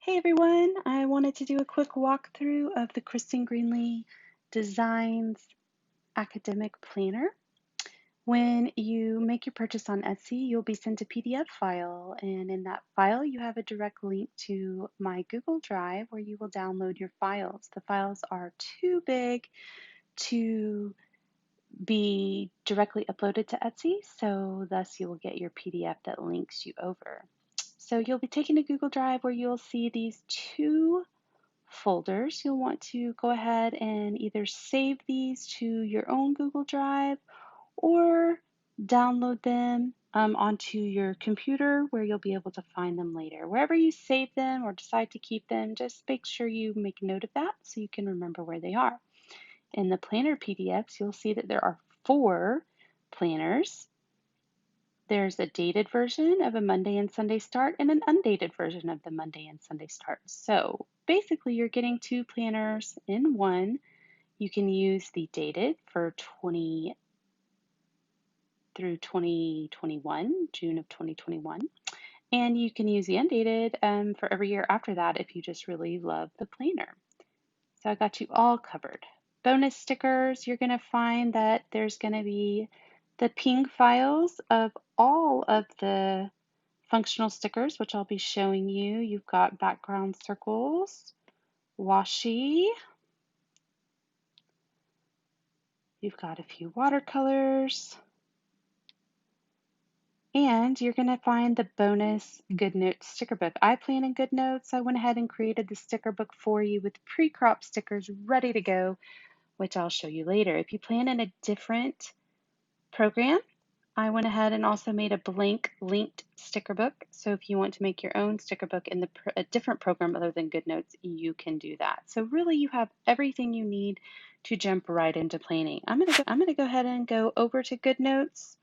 Hey everyone, I wanted to do a quick walkthrough of the Kristin Greenlee Designs Academic Planner. When you make your purchase on Etsy, you'll be sent a PDF file, and in that file, you have a direct link to my Google Drive where you will download your files. The files are too big to be directly uploaded to Etsy, so thus you will get your PDF that links you over. So you'll be taken to Google Drive where you'll see these two folders. You'll want to go ahead and either save these to your own Google Drive or download them onto your computer where you'll be able to find them later. Wherever you save them or decide to keep them, just make sure you make note of that so you can remember where they are. In the planner PDFs, you'll see that there are 4 planners. There's a dated version of a Monday and Sunday start and an undated version of the Monday and Sunday start. So basically you're getting 2 planners in one. You can use the dated for 20 through 2021, June of 2021. And you can use the undated for every year after that if you just really love the planner. So I got you all covered. Bonus stickers, you're going to find that there's going to be the ping files of all of the functional stickers, which I'll be showing you. You've got background circles, washi, you've got a few watercolors, and you're going to find the bonus GoodNotes sticker book. I plan in GoodNotes. I went ahead and created the sticker book for you with pre-cropped stickers ready to go, which I'll show you later. If you plan in a different program, I went ahead and also made a blank linked sticker book. So if you want to make your own sticker book in a different program other than GoodNotes, you can do that. So really you have everything you need to jump right into planning. I'm gonna go ahead and go over to GoodNotes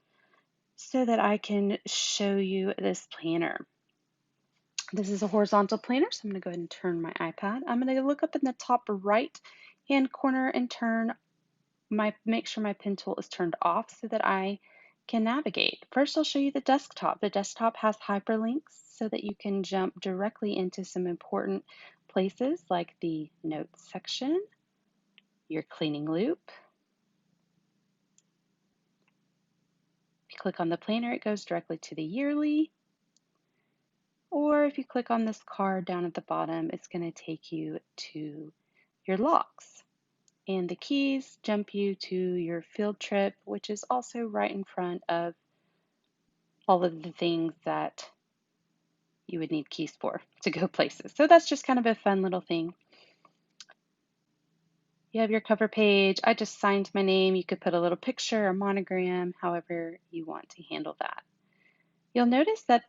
so that I can show you this planner. This is a horizontal planner, so I'm gonna go ahead and turn my iPad. I'm gonna look up in the top right hand corner and make sure my pen tool is turned off so that I can navigate. First, I'll show you the desktop. The desktop has hyperlinks so that you can jump directly into some important places like the notes section, your cleaning loop. If you click on the planner, it goes directly to the yearly. Or if you click on this card down at the bottom, it's going to take you to your logs. And the keys jump you to your field trip, which is also right in front of all of the things that you would need keys for to go places. So that's just kind of a fun little thing. You have your cover page. I just signed my name. You could put a little picture or monogram, however you want to handle that. You'll notice that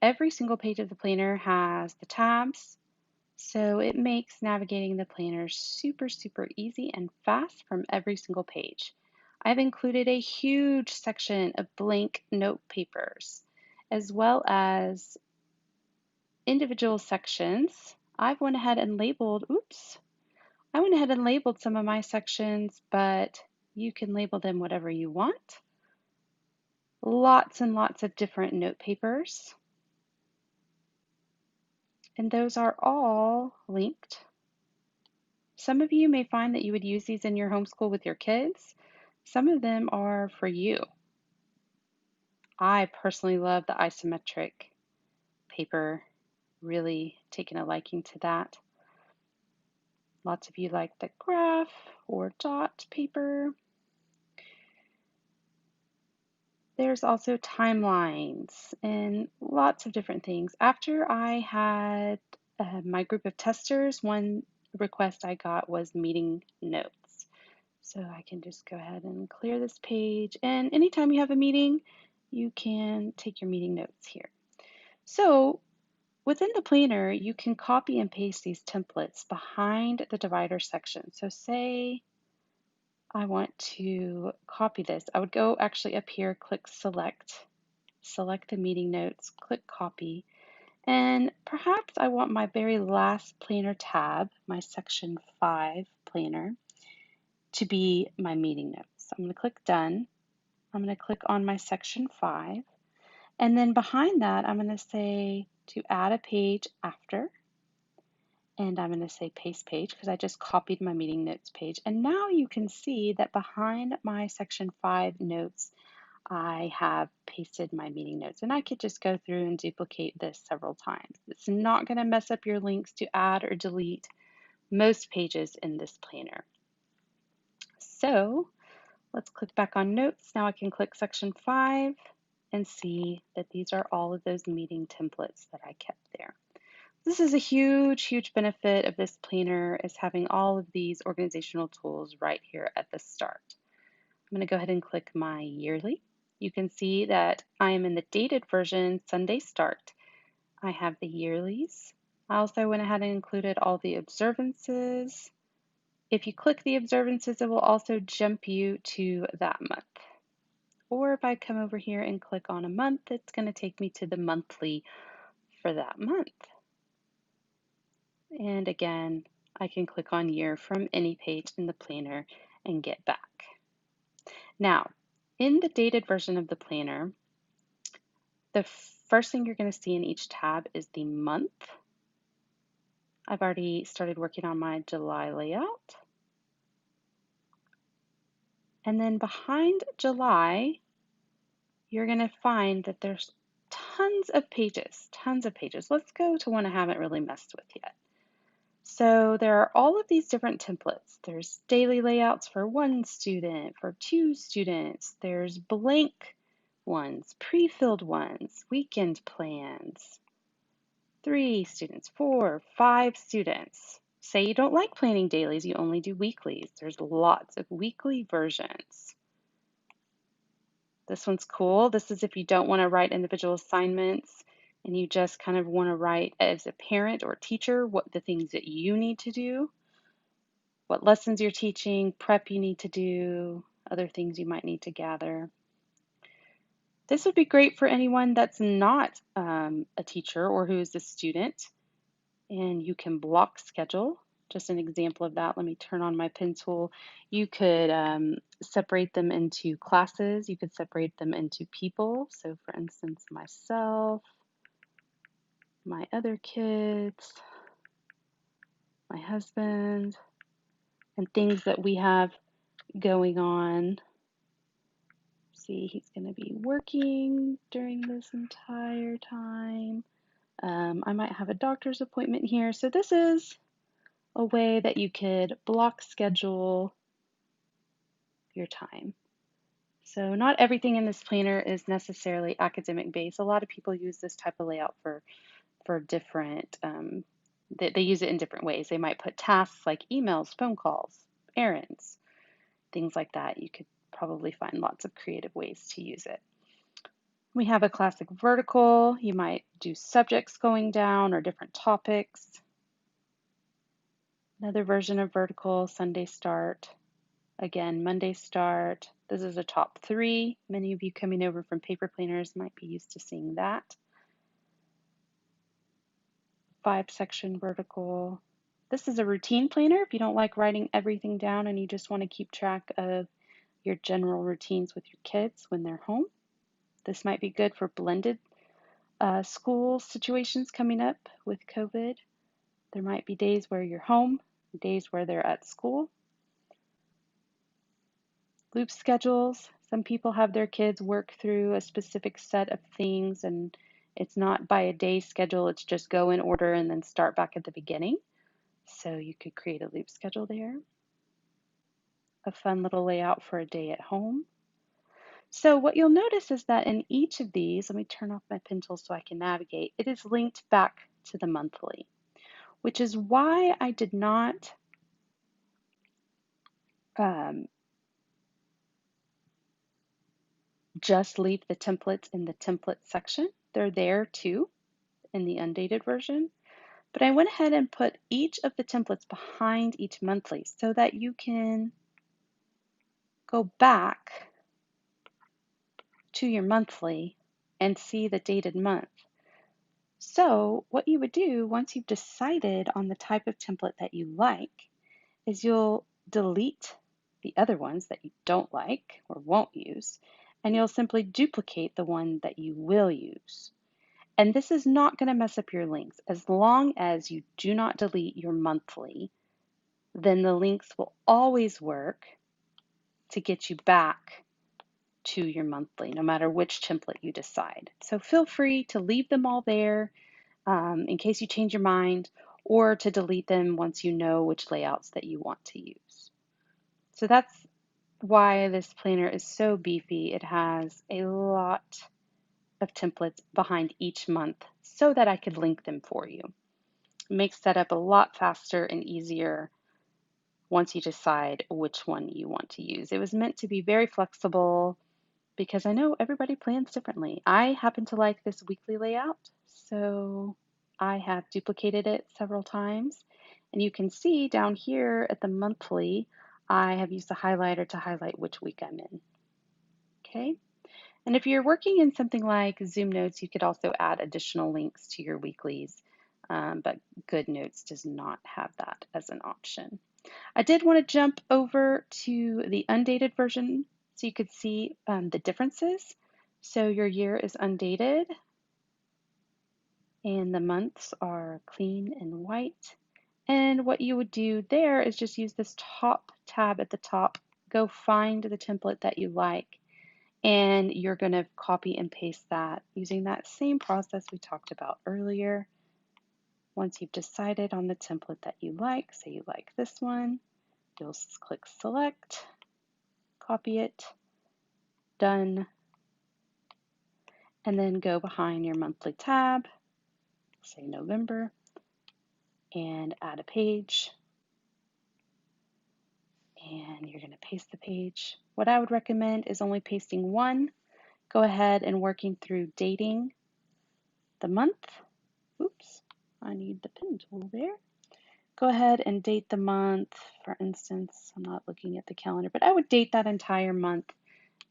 every single page of the planner has the tabs, so it makes navigating the planner super, super easy and fast from every single page. I've included a huge section of blank note papers, as well as individual sections. I went ahead and labeled some of my sections, but you can label them whatever you want. Lots and lots of different note papers. And those are all linked. Some of you may find that you would use these in your homeschool with your kids. Some of them are for you. I personally love the isometric paper, really taking a liking to that. Lots of you like the graph or dot paper. There's also timelines and lots of different things. After I had my group of testers, one request I got was meeting notes. So I can just go ahead and clear this page. And anytime you have a meeting, you can take your meeting notes here. So within the planner, you can copy and paste these templates behind the divider section. So say I want to copy this. I would go actually up here, click select the meeting notes, click copy, and perhaps I want my very last planner tab, my section 5 planner, to be my meeting notes. I'm going to click done. I'm going to click on my section 5, and then behind that I'm going to say to add a page after, And I'm going to say paste page because I just copied my meeting notes page. And now you can see that behind my section 5 notes, I have pasted my meeting notes. And I could just go through and duplicate this several times. It's not going to mess up your links to add or delete most pages in this planner. So let's click back on notes. Now I can click section 5 and see that these are all of those meeting templates that I kept there. This is a huge, huge benefit of this planner, is having all of these organizational tools right here at the start. I'm going to go ahead and click my yearly. You can see that I am in the dated version, Sunday start. I have the yearlies. I also went ahead and included all the observances. If you click the observances, it will also jump you to that month. Or if I come over here and click on a month, it's going to take me to the monthly for that month. And again, I can click on year from any page in the planner and get back. Now, in the dated version of the planner, the first thing you're going to see in each tab is the month. I've already started working on my July layout. And then behind July, you're going to find that there's tons of pages, tons of pages. Let's go to one I haven't really messed with yet. So there are all of these different templates. There's daily layouts for 1 student, for 2 students. There's blank ones, pre-filled ones, weekend plans, 3 students, 4, 5 students. Say you don't like planning dailies, you only do weeklies. There's lots of weekly versions. This one's cool. This is if you don't want to write individual assignments and you just kind of want to write as a parent or teacher what the things that you need to do, what lessons you're teaching, prep you need to do, other things you might need to gather. This would be great for anyone that's not a teacher or who is a student, and you can block schedule. Just an example of that, let me turn on my pen tool. You could separate them into classes. You could separate them into people. So for instance, myself, my other kids, my husband, and things that we have going on. See, he's going to be working during this entire time. I might have a doctor's appointment here. So this is a way that you could block schedule your time. So not everything in this planner is necessarily academic based. A lot of people use this type of layout for different, they use it in different ways. They might put tasks like emails, phone calls, errands, things like that. You could probably find lots of creative ways to use it. We have a classic vertical. You might do subjects going down or different topics. Another version of vertical, Sunday start. Again, Monday start. This is a top 3. Many of you coming over from paper planners might be used to seeing that. 5-section vertical. This is a routine planner if you don't like writing everything down and you just want to keep track of your general routines with your kids when they're home. This might be good for blended school situations coming up with COVID. There might be days where you're home, days where they're at school. Loop schedules. Some people have their kids work through a specific set of things and it's not by a day schedule, it's just go in order and then start back at the beginning. So you could create a loop schedule there. A fun little layout for a day at home. So what you'll notice is that in each of these, let me turn off my pen tool so I can navigate, it is linked back to the monthly, which is why I did not just leave the templates in the template section. They're there too in the undated version, but I went ahead and put each of the templates behind each monthly so that you can go back to your monthly and see the dated month. So what you would do once you've decided on the type of template that you like is you'll delete the other ones that you don't like or won't use, and you'll simply duplicate the one that you will use. And this is not going to mess up your links. As long as you do not delete your monthly, then the links will always work to get you back to your monthly, no matter which template you decide. So feel free to leave them all there in case you change your mind, or to delete them once you know which layouts that you want to use. So that's why this planner is so beefy. It has a lot of templates behind each month so that I could link them for you. It makes setup a lot faster and easier once you decide which one you want to use. It was meant to be very flexible because I know everybody plans differently. I happen to like this weekly layout, so I have duplicated it several times. And you can see down here at the monthly, I have used the highlighter to highlight which week I'm in. Okay. And if you're working in something like Zoom Notes, you could also add additional links to your weeklies, but GoodNotes does not have that as an option. I did want to jump over to the undated version so you could see the differences. So your year is undated and the months are clean and white. And what you would do there is just use this top tab at the top, go find the template that you like, and you're going to copy and paste that using that same process we talked about earlier. Once you've decided on the template that you like, say you like this one, you'll click select, copy it, done, and then go behind your monthly tab, say November, and add a page, and you're going to paste the page. What I would recommend is only pasting one. Go ahead and working through dating the month. Oops, I need the pen tool there. Go ahead and date the month. For instance, I'm not looking at the calendar, but I would date that entire month.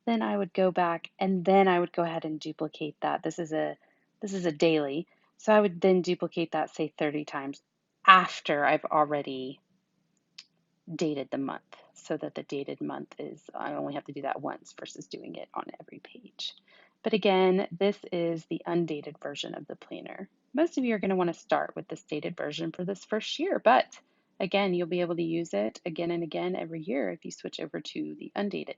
Then I would go back and then I would go ahead and duplicate that. This is a daily. So I would then duplicate that, say 30 times after I've already dated the month, so that the dated month is, I only have to do that once versus doing it on every page. But again, this is the undated version of the planner. Most of you are going to want to start with this dated version for this first year, but again, you'll be able to use it again and again every year if you switch over to the undated.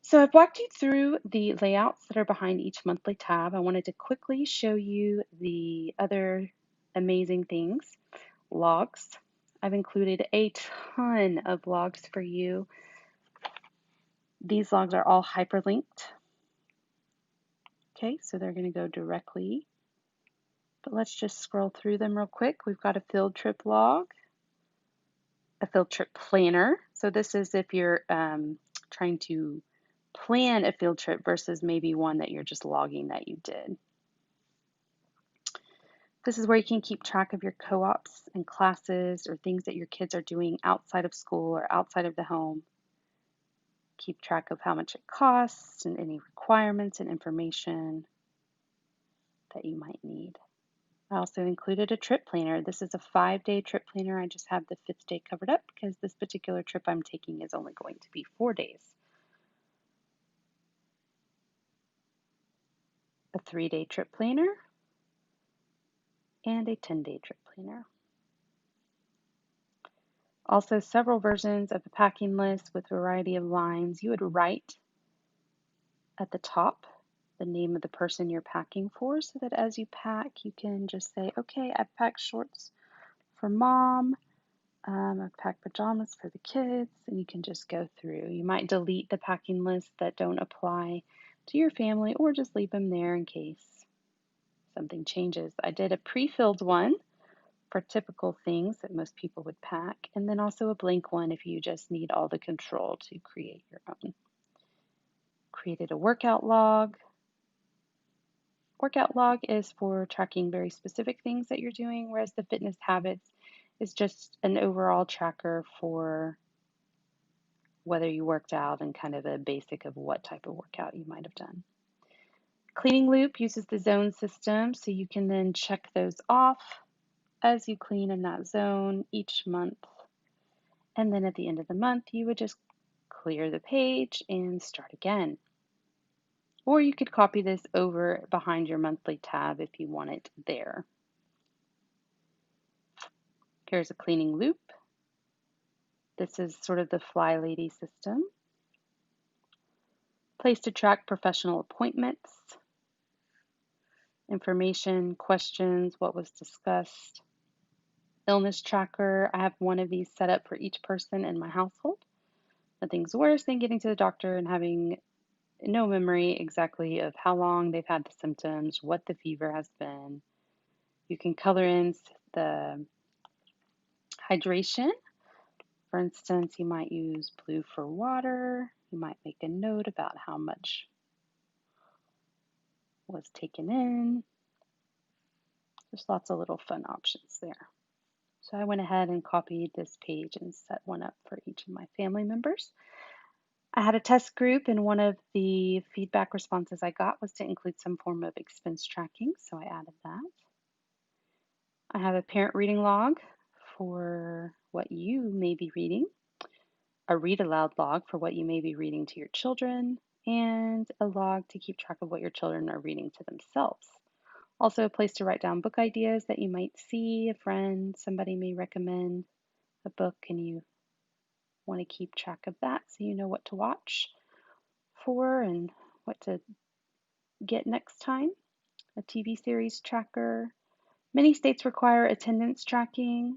So I've walked you through the layouts that are behind each monthly tab. I wanted to quickly show you the other amazing things. Logs. I've included a ton of logs for you. These logs are all hyperlinked. Okay, so they're going to go directly. But let's just scroll through them real quick. We've got a field trip log, a field trip planner. So this is if you're trying to plan a field trip versus maybe one that you're just logging that you did. This is where you can keep track of your co-ops and classes or things that your kids are doing outside of school or outside of the home. Keep track of how much it costs and any requirements and information that you might need. I also included a trip planner. This is a 5-day trip planner. I just have the 5th day covered up because this particular trip I'm taking is only going to be 4 days. A 3-day trip planner and a 10-day trip planner. Also, several versions of the packing list with a variety of lines. You would write at the top the name of the person you're packing for so that as you pack, you can just say, okay, I've packed shorts for mom, I've packed pajamas for the kids, and you can just go through. You might delete the packing lists that don't apply to your family or just leave them there in case something changes. I did a pre-filled one for typical things that most people would pack, and then also a blank one if you just need all the control to create your own. Created a workout log. Workout log is for tracking very specific things that you're doing, whereas the fitness habits is just an overall tracker for whether you worked out and kind of a basic of what type of workout you might have done. Cleaning loop uses the zone system, so you can then check those off as you clean in that zone each month. And then at the end of the month, you would just clear the page and start again. or you could copy this over behind your monthly tab if you want it there. Here's a cleaning loop. This is sort of the Fly Lady system. Place to track professional appointments, information, questions, what was discussed. Illness tracker. I have one of these set up for each person in my household. Nothing's worse than getting to the doctor and having no memory exactly of how long they've had the symptoms, what the fever has been. You can color in the hydration. For instance, you might use blue for water. You might make a note about how much was taken in. There's lots of little fun options there. So I went ahead and copied this page and set one up for each of my family members. I had a test group, and one of the feedback responses I got was to include some form of expense tracking, so I added that. I have a parent reading log for what you may be reading, a read aloud log for what you may be reading to your children, and a log to keep track of what your children are reading to themselves. Also, a place to write down book ideas that you might see, a friend, somebody may recommend a book, and you want to keep track of that so you know what to watch for and what to get next time. A TV series tracker. Many states require attendance tracking.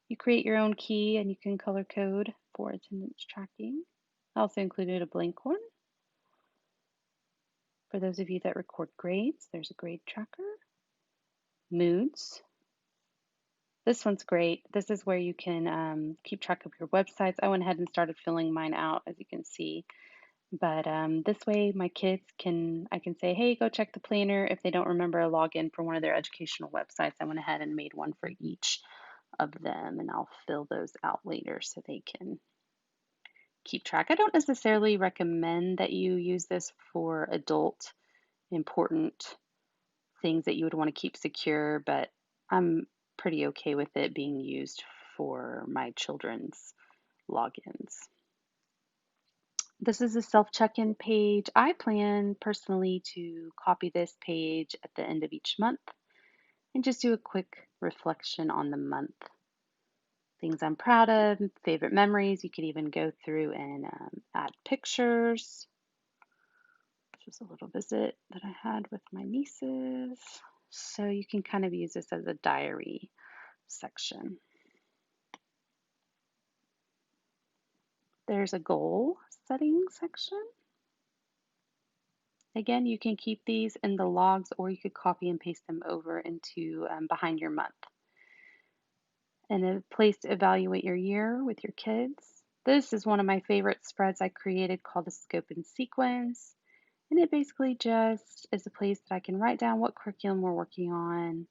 You create your own key and you can color code for attendance tracking. I also included a blank one. For those of you that record grades, there's a grade tracker. Moods. This one's great. This is where you can keep track of your websites. I went ahead and started filling mine out, as you can see. But this way my kids I can say, hey, go check the planner. If they don't remember a login for one of their educational websites, I went ahead and made one for each of them, and I'll fill those out later so they can keep track. I don't necessarily recommend that you use this for adult important things that you would want to keep secure, but I'm pretty okay with it being used for my children's logins. This is a self-check-in page. I plan personally to copy this page at the end of each month and just do a quick reflection on the month. Things I'm proud of, favorite memories. You could even go through and add pictures. Just a little visit that I had with my nieces. So you can kind of use this as a diary section. There's a goal setting section. Again, you can keep these in the logs or you could copy and paste them over into behind your month. And a place to evaluate your year with your kids. This is one of my favorite spreads I created called the Scope and Sequence. And it basically just is a place that I can write down what curriculum we're working on.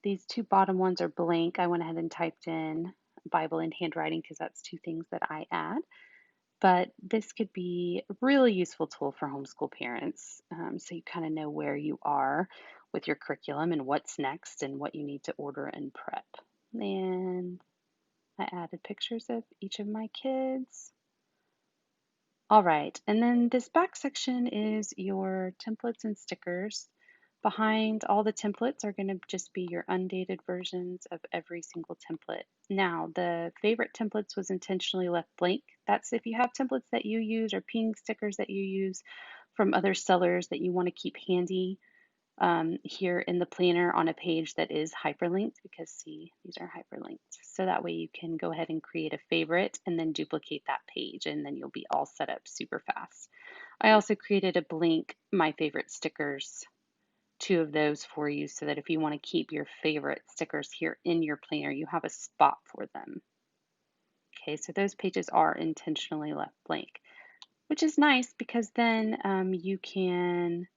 These two bottom ones are blank. I went ahead and typed in Bible and handwriting because that's two things that I add. But this could be a really useful tool for homeschool parents, so you kind of know where you are with your curriculum and what's next and what you need to order and prep. And I added pictures of each of my kids. All right, and then this back section is your templates and stickers. Behind all the templates are going to just be your undated versions of every single template. Now, the favorite templates was intentionally left blank. That's if you have templates that you use or ping stickers that you use from other sellers that you want to keep handy here in the planner on a page that is hyperlinked, because see, these are hyperlinked. So that way you can go ahead and create a favorite and then duplicate that page, and then you'll be all set up super fast. I also created a blank My Favorite Stickers, two of those for you, so that if you want to keep your favorite stickers here in your planner, you have a spot for them. Okay, so those pages are intentionally left blank, which is nice because then you can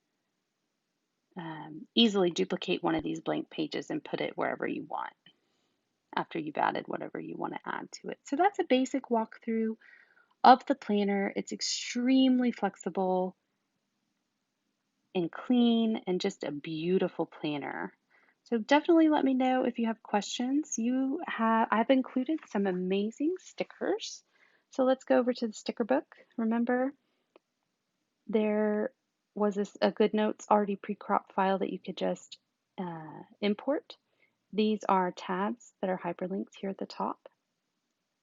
easily duplicate one of these blank pages and put it wherever you want after you've added whatever you want to add to it. So that's a basic walkthrough of the planner. It's extremely flexible and clean and just a beautiful planner. So definitely let me know if you have questions. I've included some amazing stickers. So let's go over to the sticker book. Remember, there was this a GoodNotes already pre-cropped file that you could just import. These are tabs that are hyperlinks here at the top.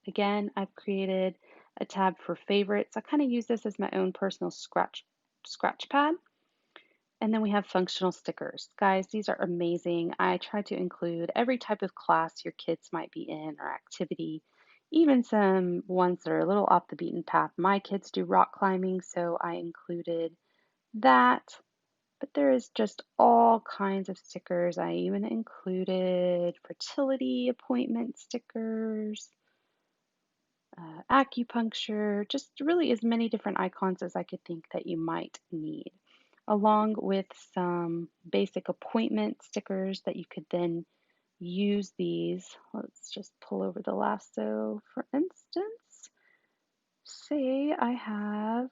Again, I've created a tab for favorites. I kind of use this as my own personal scratch pad. And then we have functional stickers. Guys, these are amazing. I try to include every type of class your kids might be in or activity, even some ones that are a little off the beaten path. My kids do rock climbing, so I included that. But there is just all kinds of stickers. I even included fertility appointment stickers, acupuncture, just really as many different icons as I could think that you might need, along with some basic appointment stickers that you could then use these. Let's just pull over the lasso, for instance. Say I have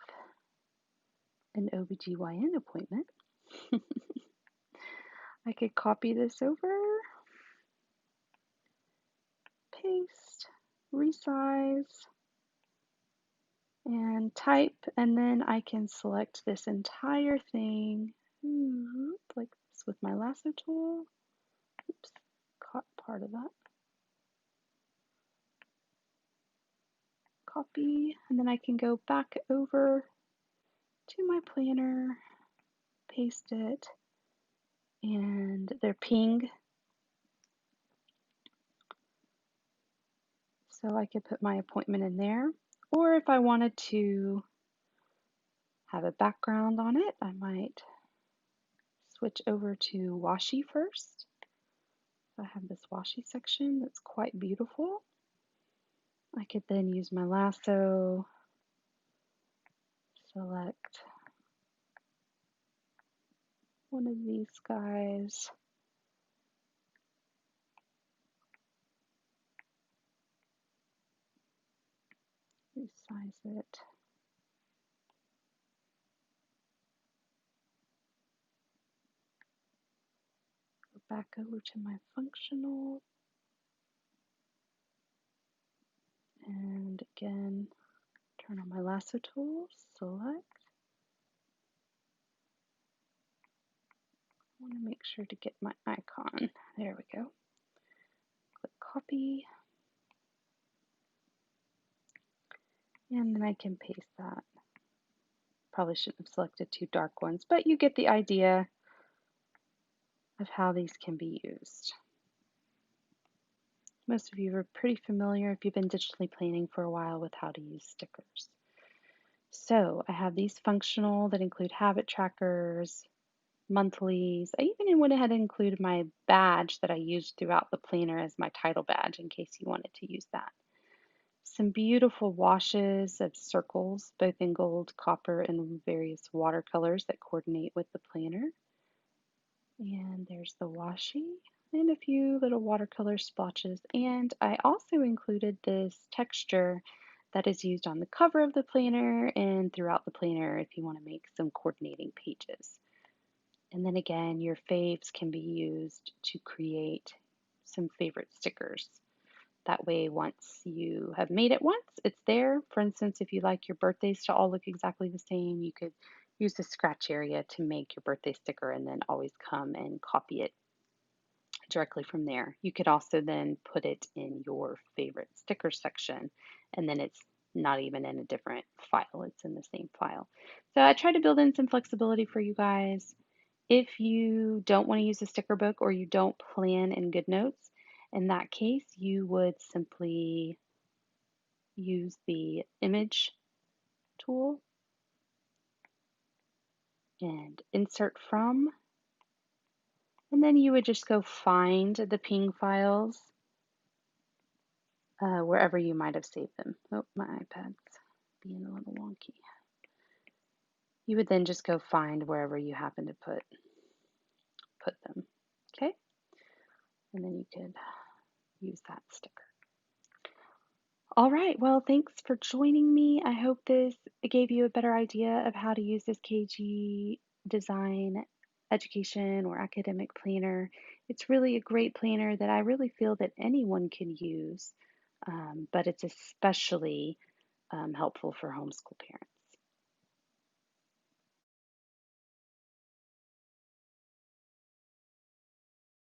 an OBGYN appointment. I could copy this over, paste, resize, and type, and then I can select this entire thing like this with my lasso tool. Oops, caught part of that. Copy, and then I can go back over to my planner, paste it, and they're ping. So I could put my appointment in there. Or if I wanted to have a background on it, I might switch over to washi first. I have this washi section that's quite beautiful. I could then use my lasso, select one of these guys, resize it, go back over to my functional, and again, turn on my lasso tool, select. I want to make sure to get my icon. There we go. Click copy. And then I can paste that. Probably shouldn't have selected two dark ones, but you get the idea of how these can be used. Most of you are pretty familiar, if you've been digitally planning for a while, with how to use stickers. So I have these functional that include habit trackers, monthlies. I even went ahead and included my badge that I used throughout the planner as my title badge in case you wanted to use that. Some beautiful washes of circles, both in gold, copper, and various watercolors that coordinate with the planner. And there's the washi and a few little watercolor splotches. And I also included this texture that is used on the cover of the planner and throughout the planner if you want to make some coordinating pages. And then again, your faves can be used to create some favorite stickers. That way, once you have made it once, it's there. For instance, if you like your birthdays to all look exactly the same, you could use the scratch area to make your birthday sticker and then always come and copy it directly from there. You could also then put it in your favorite sticker section, and then it's not even in a different file, it's in the same file. So I try to build in some flexibility for you guys. If you don't want to use a sticker book or you don't plan in GoodNotes, in that case, you would simply use the image tool and insert from, and then you would just go find the ping files wherever you might have saved them. Oh, my iPad's being a little wonky. You would then just go find wherever you happen to put them, okay? And then you could use that sticker. All right, well, thanks for joining me. I hope this gave you a better idea of how to use this KG design education or academic planner. It's really a great planner that I really feel that anyone can use, but it's especially helpful for homeschool parents.